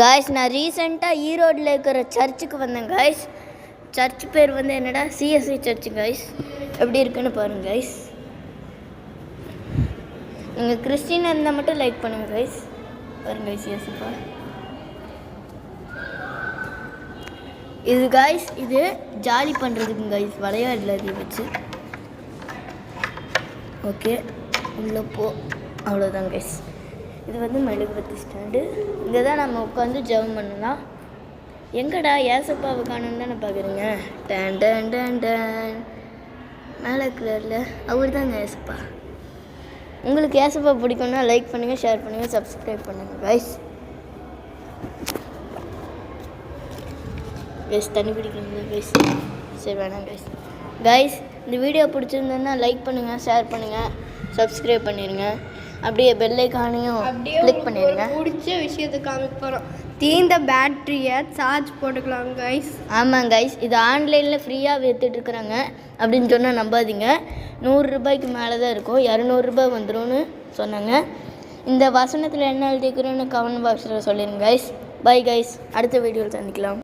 Guys நான் ரீசெண்டாக ஈரோடில் இருக்கிற சர்ச்சுக்கு வந்தேன் காய்ஸ். சர்ச் பேர் வந்து என்னடா சிஎஸ்சி சர்ச்சு காய்ஸ். எப்படி இருக்குன்னு பாருங்கள் காய்ஸ். நீங்கள் கிறிஸ்டினாக இருந்தால் மட்டும் லைக் பண்ணுங்கள் காய்ஸ். பாருங்க காய்ஸ் சிஎஸ்சிப்பா. இது காய்ஸ் இது ஜாலி பண்ணுறதுக்கு காய்ஸ் விளையாடல இது வச்சு. ஓகே உள்ளே போ, அவ்வளோதான் கைஸ். இது வந்து மெழுகுவர்த்தி ஸ்டாண்டு. இங்கே தான் நம்ம உட்காந்து ஜெபம் பண்ணலாம். எங்கடா ஏசப்பாவை காணுன்னு தானே பார்க்குறீங்க. டன் டன் டன் டன் மேலே கலரில் அவர் தாங்க ஏசப்பா. உங்களுக்கு ஏசப்பா பிடிக்கும்னா லைக் பண்ணுங்கள், ஷேர் பண்ணுங்கள், சப்ஸ்கிரைப் பண்ணுங்கள் கைஸ். கைஸ் தண்ணி பிடிக்கணுங்களா கைஸ்? சரி வேணாம் கைஸ். கைஸ் இந்த வீடியோ பிடிச்சிருந்ததுன்னா லைக் பண்ணுங்கள், ஷேர் பண்ணுங்கள், சப்ஸ்கிரைப் பண்ணிடுங்க. அப்படியே பெல் ஐகானையும் கிளிக் பண்ணிடுங்க. பிடிச்ச விஷயத்தை காமிக்க போகிறோம். தீர்ந்த பேட்டரியை சார்ஜ் போட்டுக்கலாம் கைஸ். ஆமாம் கைஸ், இது ஆன்லைனில் ஃப்ரீயாக விற்றுட்ருக்குறாங்க அப்படின்னு சொன்னால் நம்பாதீங்க. 100 ரூபாய்க்கு மேலே தான் இருக்கும். 200 ரூபாய் வந்துடும்னு சொன்னாங்க. இந்த வசனத்தில் என்ன எழுதிக்கிறோன்னு கமெண்ட் பாக்ஸில் சொல்லிடுங்க கைஸ். பை கைஸ், அடுத்த வீடியோவில் சந்திக்கலாம்.